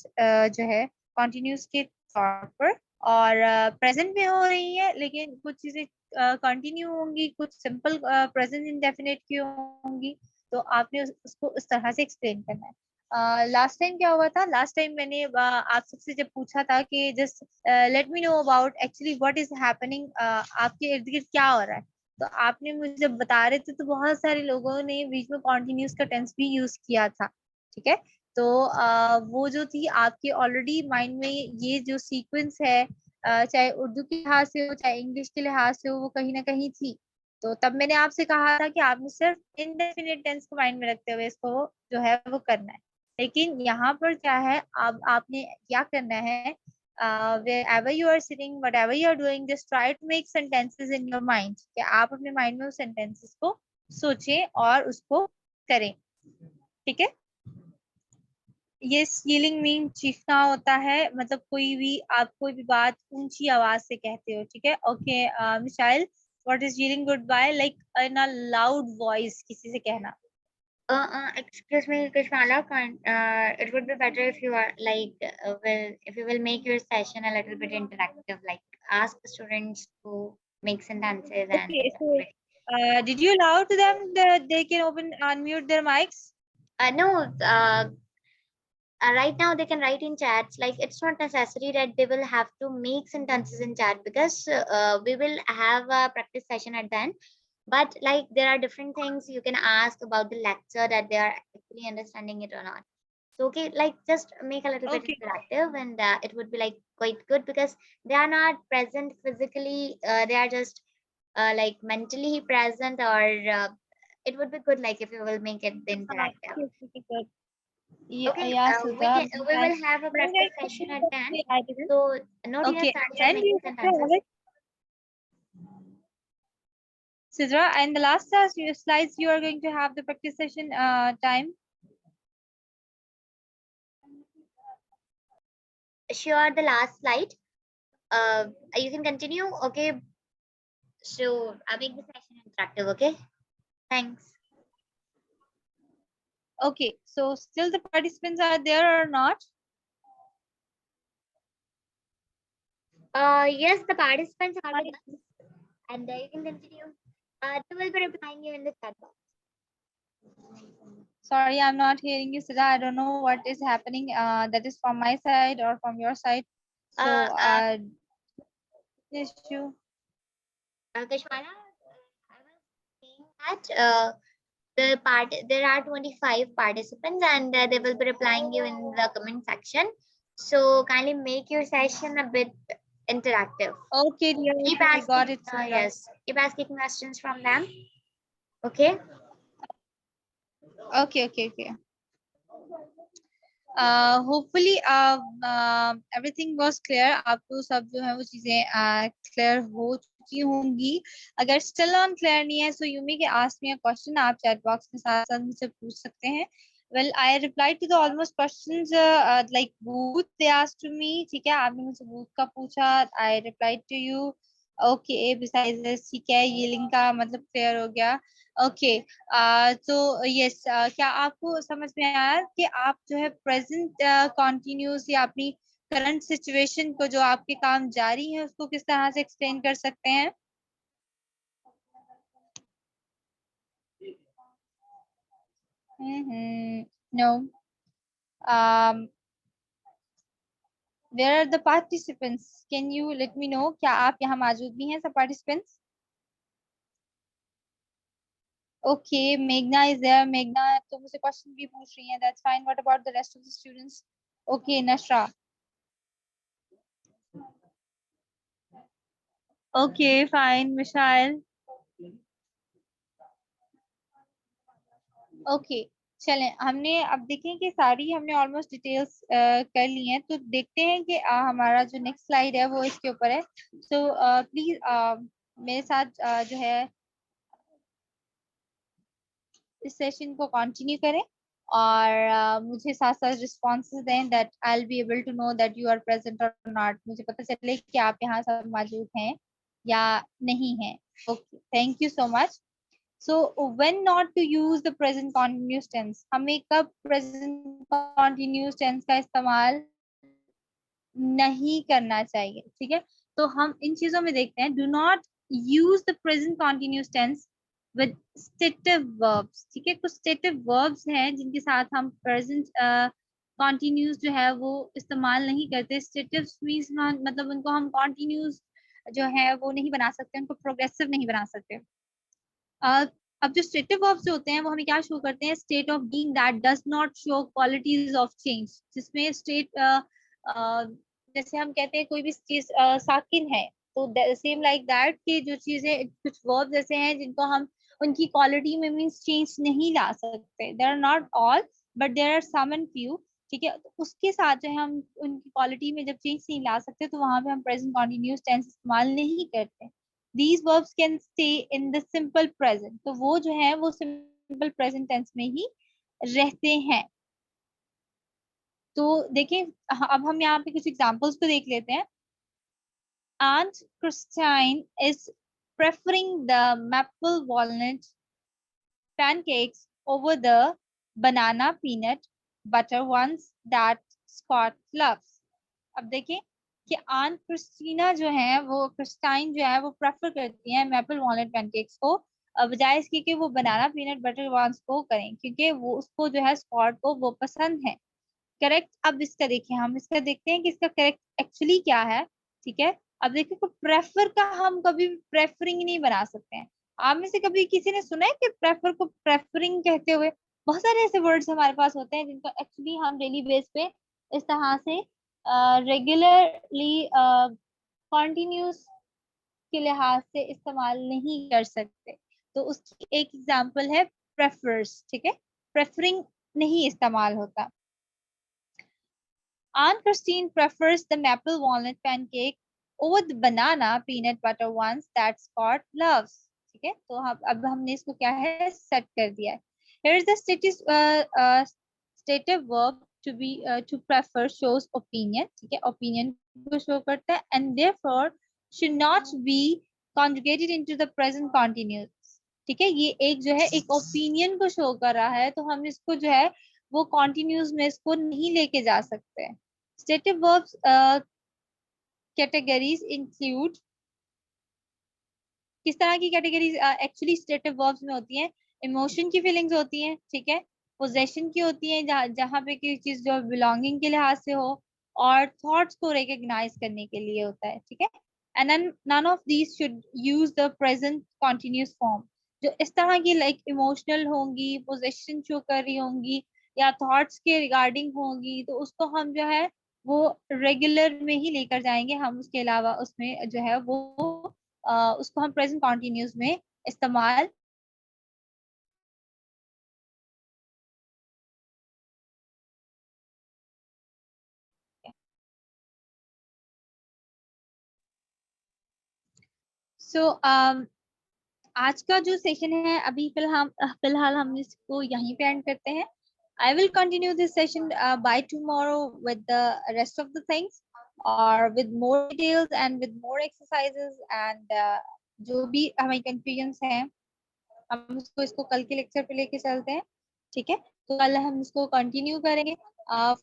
जो है कॉन्टिन्यूस के तौर पर, और प्रेजेंट में हो रही है लेकिन कुछ चीजें कंटिन्यू होंगी, कुछ सिंपल प्रेजेंट इंडेफिनिट की होंगी, तो आपने उसको इस तरह से एक्सप्लेन करना है। लास्ट टाइम क्या हुआ था, लास्ट टाइम मैंने आप सबसे जब पूछा था कि just let me know about actually what is happening, आपके इर्द गिर्द क्या हो रहा है, तो आपने मुझे जब बता रहे थे तो बहुत सारे लोगों ने बीच में कॉन्टिन्यूस का टेंस भी यूज किया था। ठीक है, तो वो जो थी आपके ऑलरेडी माइंड में ये जो सीक्वेंस है, चाहे उर्दू के लिहाज से हो चाहे इंग्लिश के लिहाज से हो, वो कहीं ना कहीं थी। तो तब मैंने आपसे कहा था कि आपने सिर्फ इनडेफिनिट टेंस को माइंड में रखते हुए इसको जो है वो करना है, लेकिन यहाँ पर क्या है, अब आपने क्या करना है, wherever you are sitting, whatever you are doing, just try to make sentences in your mind, कि आप अपने माइंड में उस सेंटेंसेस को सोचें और उसको करें। ठीक है, ये yelling मीन चीखना होता है, मतलब कोई भी आप कोई भी बात ऊंची आवाज से कहते हो। ठीक है, ओके मिसाइल, what is yelling goodbye, like in a loud voice किसी से कहना।
Excuse me, Krishmala, it would be better if you are like, if you will make your session a little bit interactive, like ask the students to make sentences and
Okay, so did you allow to them that they can open unmute their mics?
no, right now they can write in chats. Like it's not necessary that they will have to make sentences in chat, because we will have a practice session at the end. But like there are different things you can ask about the lecture, that they are actually understanding it or not. So okay, like just make a little bit
Okay.
interactive, and it would be like quite good, because they are not present physically. They are just like mentally present, or it would be good like if you will make it interactive.
Okay, good. Yeah,
Okay,
yeah,
we will have a practice session at 10. So note in your
Okay,
cards of
and
making
you have
sentences.
it, Sidra, and the last slides you are going to have the practice session time.
Sure, the last slide. You can continue. Okay, so I'll make the session interactive. Okay, thanks.
Okay, so still the participants are there or not?
Yes, the participants are with us, and you can continue. They will be replying you in the chat box.
Sorry, I'm not hearing you, Sidra. I don't know what is happening. That is from my side or from your side. So, issue.
Kashmala, I was saying that there are 25 participants, and they will be replying you in the comment section. So kindly make your session a bit interactive.
Okay, dear.
Keep
I
asking,
got it, Sidra.
yes, keep asking questions from them. Okay.
Okay. Hopefully everything was clear. आपको सब जो है वो चीजें clear हो चुकी होंगी। अगर still on clear नहीं है, so you may ask me a question. आप chat box में साथ साथ मुझसे पूछ सकते हैं। Well, I replied to the almost questions like booth they asked to me. ठीक है, आपने मुझसे booth का पूछा, I replied to you. Okay, besides this, ठीक है, ये link का मतलब clear हो गया। Okay, तो यस, क्या आपको समझ में आया कि आप जो है प्रेजेंट कॉन्टिन्यूस या अपनी करंट सिचुएशन को जो आपके काम जारी है उसको किस तरह से एक्सप्लेन कर सकते हैं? No. Where are the participants? Can you let me know? क्या आप यहाँ मौजूद भी हैं सब participants? Okay, Meghna is there. Meghna तो मुझसे क्वेश्चन भी पूछ रही हैं. That's fine. What about the rest of the students? Okay, Nashra. Okay, fine, Michelle. Okay, चलें, हमने अब देखें कि सारी हमने ऑलमोस्ट डिटेल्स कर ली हैं, तो देखते हैं कि हमारा जो नेक्स्ट स्लाइड है वो इसके ऊपर है। सो प्लीज मेरे साथ जो है इस सेशन को कंटिन्यू करें और मुझे साथ साथ रिस्पॉन्सेज दें that I will be able to know that you are present और नॉट, मुझे पता चले कि आप यहाँ सब मौजूद हैं या नहीं हैं। Okay, thank you so much. So when not to use the present continuous tense, हमें कब present continuous tense का इस्तेमाल नहीं करना चाहिए, ठीक है। तो हम इन चीजों में देखते हैं, do not use the present continuous tense with stative verbs, ठीक है। कुछ stative verbs हैं जिनके साथ हम present continuous जो है वो इस्तेमाल नहीं करते। stative means मतलब उनको हम continuous जो है वो नहीं बना सकते, उनको progressive नहीं बना सकते। अब जो स्टेटिव वर्ब्स होते हैं वो हमें क्या शो करते हैं, state of being that does not show qualities of change, जिसमें स्टेट जैसे हम कहते हैं कोई भी चीज साकिन है, तो सेम लाइक दैट कि जो चीजें कुछ वर्ब्स ऐसे हैं जिनको हम उनकी क्वालिटी में मींस चेंज नहीं ला सकते, there are not all but there are some and few, ठीक है। तो उसके साथ जो है हम उनकी क्वालिटी में जब चेंज नहीं ला सकते तो वहां पे हम प्रेजेंट कॉन्टिन्यूस टेंस इस्तेमाल नहीं करते। These verbs can stay in the simple present, तो वो जो है वो simple present tense में ही रहते हैं। तो देखिए अब हम यहाँ पे कुछ एग्जांपल्स को देख लेते हैं। Aunt Christine is preferring the maple walnut pancakes over the banana peanut butter ones that Scott loves। अब देखिए कि आन क्रिस्टीना जो है वो क्रिस्टाइन जो है वो प्रेफर करती है मैपल वॉलनट पैनकेक्स को बजाय इसके कि वो बनाना पीनट बटर वॉन्स को करें, क्योंकि वो उसको जो है स्कॉट को वो पसंद है। करेक्ट। अब इसका देखिए, हम इसका देखते हैं कि इसका करेक्ट एक्चुअली क्या है, ठीक है। अब देखिए को प्रेफर का हम कभी प्रेफरिंग नहीं बना सकते हैं। आप में से कभी किसी ने सुना है कि प्रेफर को प्रेफरिंग कहते हुए? बहुत सारे ऐसे वर्ड्स हमारे पास होते हैं जिनको एक्चुअली हम डेली बेस पे इस तरह से रेगुलरली कॉन्टिन्यूस के लिहाज से इस्तेमाल नहीं कर सकते। तो उसकी एक एग्जांपल है प्रेफर्स, ठीक है। प्रेफरिंग नहीं इस्तेमाल होता। Aunt Christine prefers the maple walnut pancake over the banana peanut butter ones that Scott loves, ठीक है। तो अब हमने इसको क्या है सेट कर दिया है। Here is the stative verb to be to prefer shows opinion, ठीक है। opinion को show करता है and therefore should not be conjugated into the present continuous, ठीक है। ये एक जो है एक opinion को show कर रहा है, तो हम इसको जो है वो continuous में इसको नहीं लेके जा सकते। Stative verbs categories include, किस तरह की कैटेगरीज एक्चुअली स्टेटिव वर्ब्स में होती हैं? इमोशन की फीलिंग्स होती हैं, ठीक है। पोजेशन की होती हैं जहाँ पे किसी चीज जो बिलोंगिंग के लिहाज से हो, और थॉट्स को रिकॉग्नाइज करने के लिए होता है, ठीक है। And none of these should use the present continuous form. जो इस तरह की लाइक इमोशनल होंगी, पोजेशन शो कर रही होंगी या थॉट्स के रिगार्डिंग होंगी, तो उसको हम जो है वो रेगुलर में ही लेकर जाएंगे। हम उसके अलावा उसमें जो है वो उसको हम प्रेजेंट कॉन्टिन्यूस में इस्तेमाल आज का जो सेशन है अभी फिलहाल हम इसको यहीं पे एंड करते हैं। I will continue this session by tomorrow with the rest of the things or with more details and with more exercises and जो भी हमारी confusions हैं हम इसको कल के लेक्चर पे लेके चलते हैं, ठीक है। तो कल हम इसको कंटिन्यू करेंगे।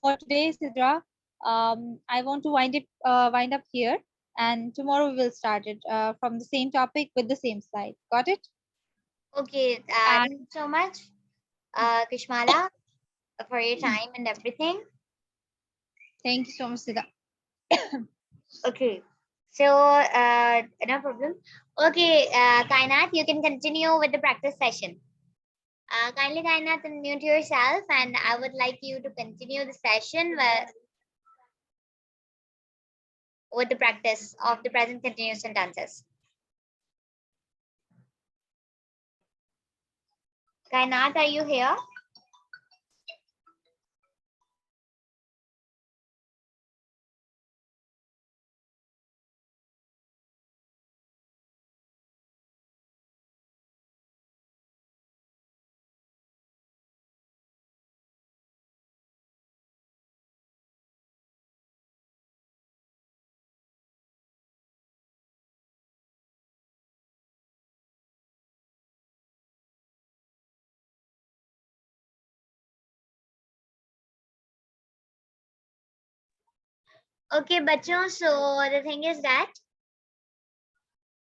For today, Sidra, I want to wind up here, and tomorrow we will start it from the same topic with the same slide. Got it?
Okay,
And
thank you so much, Kishmala, for your time and everything.
thank you so much, Sidra.
Okay, so no problem. Okay, Kainat, you can continue with the practice session. Kindly, Kainat, unmute yourself, and I would like you to continue the session with the practice of the present continuous sentences. Kainat, are you here? Okay बच्चों, so the thing is that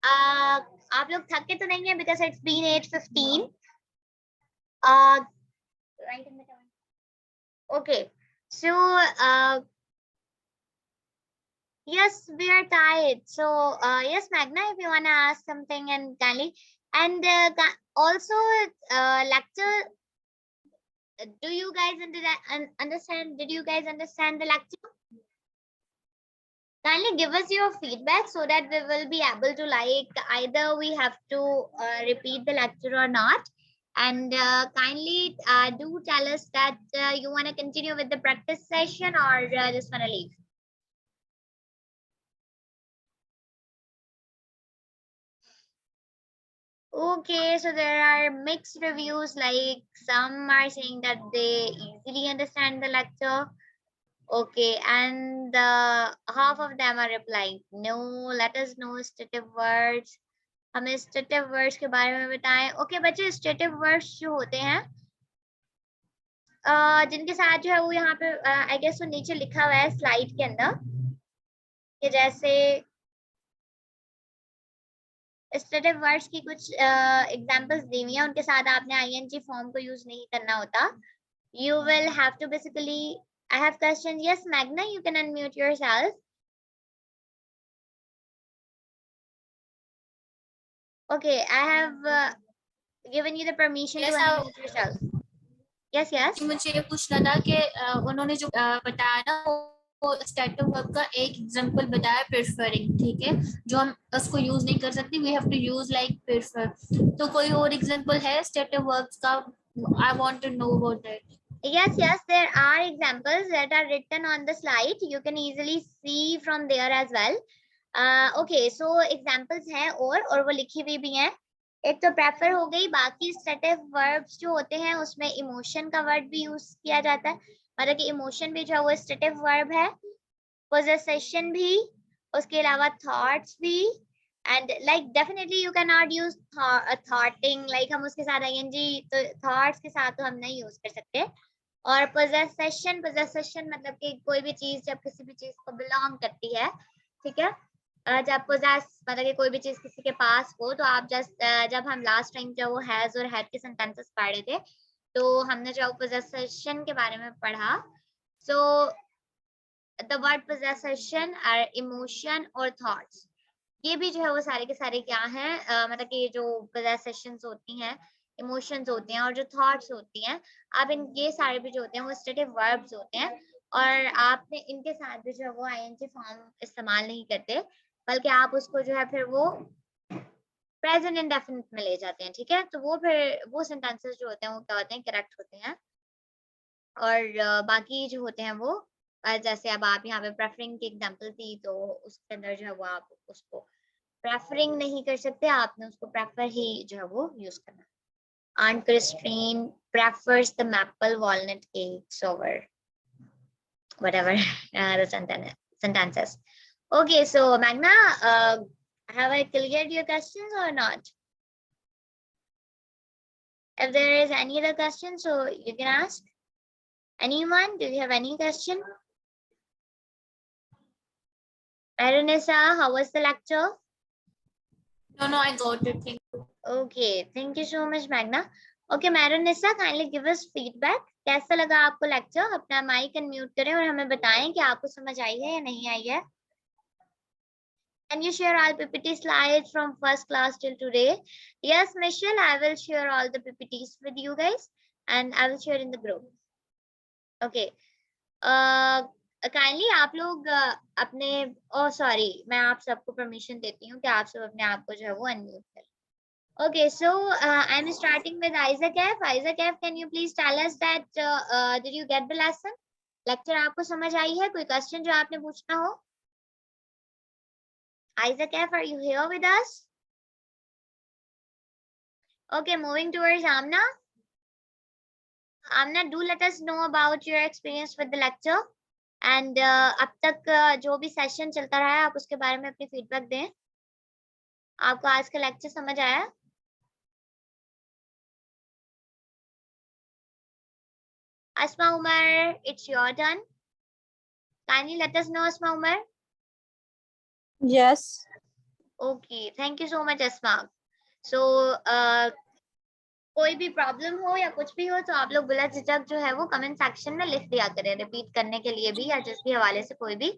आप लोग थके तो नहीं है because it's been 8:15. Right in the time. Okay, so yes, we are tired. So yes, Magna, if you wanna ask something and kindly, and also lecture. Do you guys understand? Did you guys understand the lecture? Kindly give us your feedback so that we will be able to either we have to repeat the lecture or not. And kindly do tell us that you want to continue with the practice session or just want to leave. Okay, so there are mixed reviews, like some are saying that they easily understand the lecture. Okay, and half of them are replying, no, let us know stative words. हमें stative words के बारे में बताएं. Okay बच्चे, stative words जो होते हैं जिनके साथ जो है वो यहाँ पे I guess वो नीचे लिखा हुआ है स्लाइड के अंदर कि जैसे stative words की कुछ examples दी हुई हैं, उनके साथ आपने ing form को use नहीं करना होता. You will have to basically, I have questions. Yes, Magna, you can unmute yourself. Okay, I have given you the permission to unmute yourself. Yes, yes.
मुझे ये पूछना था कि उन्होंने जो बताया ना वो स्टैटिक वर्ब का एक एग्जांपल बताया प्रेफरिंग, ठीक है, जो हम उसको यूज नहीं कर सकते, we have to use like prefer. तो कोई और एग्जांपल है स्टैटिक वर्ब्स का? I want to know about that.
Yes, yes, there are examples that are written on the slide. You can easily see from there as well. Okay, so examples हैं और वो लिखी हुई भी हैं. एक तो प्रेफर हो गई, बाकी स्टेटिव वर्ब्स जो होते हैं उसमें इमोशन का वर्ड भी यूज किया जाता है, मतलब कि इमोशन भी जो है वो स्टेटिव वर्ब है, पोजेशन भी, उसके अलावा थॉट्स भी, and like definitely you can not use thoughting, like हम उसके साथ आईएनजी, तो थॉट्स के साथ तो हम नहीं यूज कर सकते. और पोजेशन मतलब कि कोई भी चीज जब किसी भी चीज को बिलोंग करती है, ठीक है, जब पोजेस मतलब कि कोई भी चीज किसी के पास हो, तो आप जब हम लास्ट टाइम जो वो हैज और हैड के सेंटेंसेस पढ़े थे, तो हमने जो पोजेशन के बारे में पढ़ा. So the word possession are emotion और थॉट्स, ये भी जो है वो सारे के सारे क्या हैं, मतलब कि जो पोजेशंस होती हैं, इमोशंस होते हैं और जो थॉट्स होती हैं, आप इन ये सारे भी जो होते हैं वो स्टेटिव वर्ब्स होते हैं. और आपने इनके साथ भी जो है वो आईएनजी फॉर्म इस्तेमाल नहीं करते, बल्कि आप उसको जो है फिर वो प्रेजेंट इंडेफिनिट में ले जाते हैं, ठीक है. तो वो फिर वो सेंटेंसेस जो होते हैं वो क्या होते हैं, करेक्ट होते हैं. और बाकी जो होते हैं वो जैसे अब आप यहाँ पे प्रेफरिंग की एग्जांपल थी, तो उसके अंदर जो है वो आप उसको प्रेफरिंग नहीं कर सकते, आपने उसको प्रेफर ही जो है वो यूज करना. Aunt Christine prefers the maple walnut cakes over whatever the sentences. Okay, so Magna, have I cleared your questions or not? If there is any other question, so you can ask. Anyone? Do you have any question? Aranessa, how was the lecture?
No, I got it. Thank you.
Okay, thank you so much, Magna. Okay, Maranissa, kindly give us feedback. कैसा लगा आपको लेक्चर? अपना माइक अनम्यूट करें और हमें बताएं कि आपको समझ आई है या नहीं आई है. Can you share all PPT slides from first class till today? Yes, Michelle, I will share all the PPTs with you guys and I will share in the group. Okay. Kindly आप लोग अपने सॉरी, मैं आप सबको परमिशन देती हूँ कि आप सब अपने आप को जो है वो अनम्यूट करें. Okay, so I'm starting with Isaac F. Isaac F, can you please tell us that did you get the lesson? Lecture आपको समझ आई है? कोई question जो आपने पूछना हो? Isaac F, are you here with us? Okay, moving towards Amna. Amna, do let us know about your experience with the lecture. And अब तक जो भी session चलता रहा है, आप उसके बारे में अपनी feedback दें. आपको आज का lecture समझ आया? Asma Umar, it's your turn. Kindly let us know, Asma Umar.
Yes.
Okay, thank you so much, Asma. So कोई भी प्रॉब्लम हो या कुछ भी हो तो आप लोग बिला झिझक जो है वो कमेंट सेक्शन में लिख दिया करें, रिपीट करने के लिए भी या जिस भी हवाले से कोई भी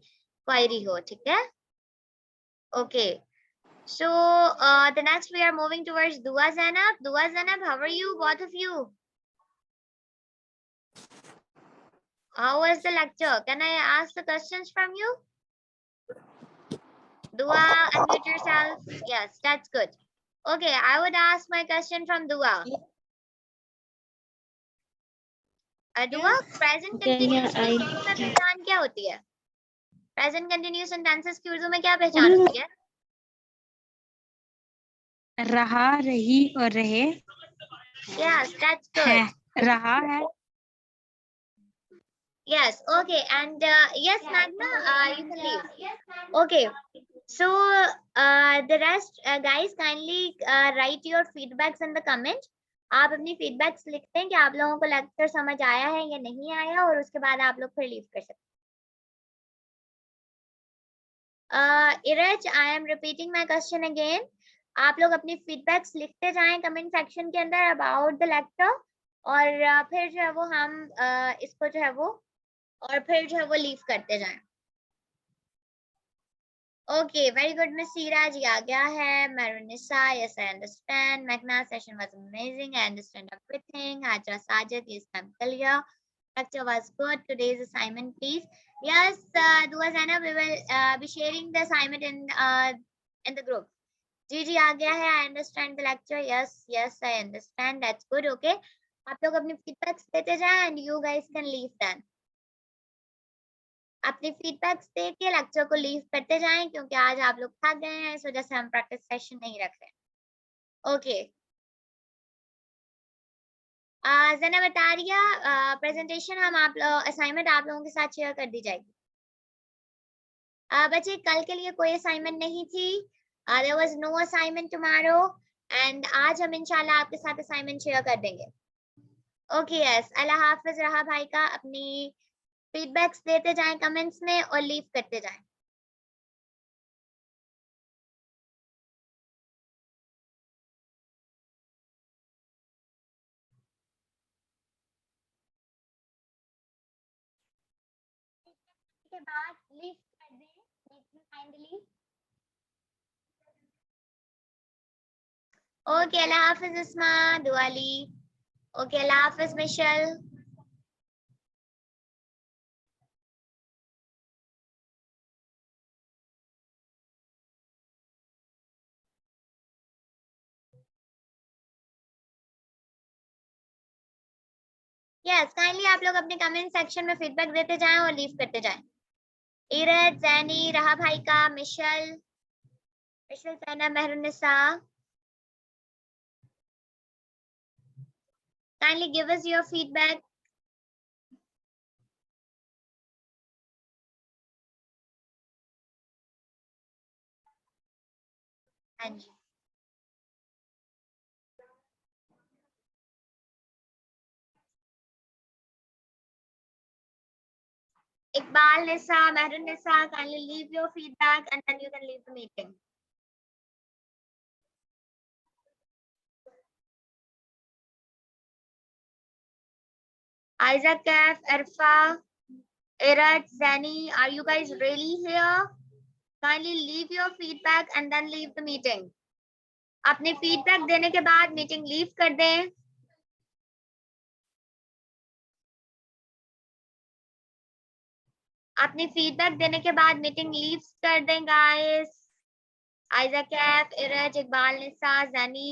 क्वेरी हो, ठीक है? Okay, so the next we are moving towards Dua Zainab. Dua Zainab, how are you, both of you? How was the lecture? Can I ask the questions from you? Dua, unmute yourself. Yes, that's good. Okay, I would ask my question from Dua. Dua, present continuous की उर्दू में पहचान क्या होती है? Present continuous sentences की उर्दू में क्या पहचान होती है?
रहा, रही और रहे।
Yes, that's good.
है, रहा है।
Yes, okay, and yes, Magna, you can leave. Okay, so the rest, guys, kindly write your feedbacks in the comment. आप अपनी feedbacks लिखते हैं कि आप लोगों को लेक्चर समझ आया है या नहीं आया, और उसके बाद आप लोग फिर लीव कर सकते हैं। इरज, I am repeating my question again. आप लोग अपनी feedbacks लिखते जाएं कमेंट सेक्शन के अंदर about the lecture, और फिर जो है वो हम इसको जो है वो और फिर जो है वो लीव करते जाएं। Okay, very good, Miss Seera ji आ गया है। Marunisa, yes, I understand. Magna, session was amazing. I understand everything. Hajra Sajid, yes, I'm clear. Lecture was good. Today's assignment, please. Yes, Dua Zainab, we will be sharing the assignment in the group. जी जी आ गया है। I understand the lecture. Yes, yes, I understand. That's good. Okay. आप लोग अपनी feedbacks देते जाएं and you guys can leave then. अपने फीडबैक्स दे के लेक्चर को लीव करते जाएं क्योंकि आज आप लोग थक गए हैं, इस वजह से हम प्रैक्टिस सेशन नहीं रख रहे। ओके, जना बता रही है प्रेजेंटेशन हम आप लोग असाइनमेंट आप लोगों के साथ शेयर कर दी जाएगी। बच्चे कल के लिए कोई असाइनमेंट नहीं थी, there was no assignment tomorrow, and आज हम इंशाल्लाह आपके साथ असाइनमेंट शेयर कर देंगे। ओके, यस, अल्लाह हाफिज रहा भाई का। अपनी फीडबैक्स देते जाएं कमेंट्स में और लीव करते जाएं। के बाद लीव कर दें काइंडली। ओके, अल्लाह हाफिज इस्मा, दुआली। ओके, अल्लाह हाफिज मिशेल। यस, काइंडली आप लोग अपने कमेंट सेक्शन में फीडबैक देते जाएं और लीव करते जाएं। इरज, जैनी, रहा भाई का, Michelle, Saina, Mehrunnisa, kindly give us your feedback. हाँ जी, Iqbal Nisa, Mehrunnisa, kindly leave your feedback and then you can leave the meeting. Isaac, Kaf, Arfa, Iraj, Zani, are you guys really here? Kindly leave your feedback and then leave the meeting. अपने feedback देने के बाद meeting leave कर दें। अपनी feedback देने के बाद meeting leave कर दें guys. Isaac, Kaf, Iraj, Iqbal, Nisa, Zani.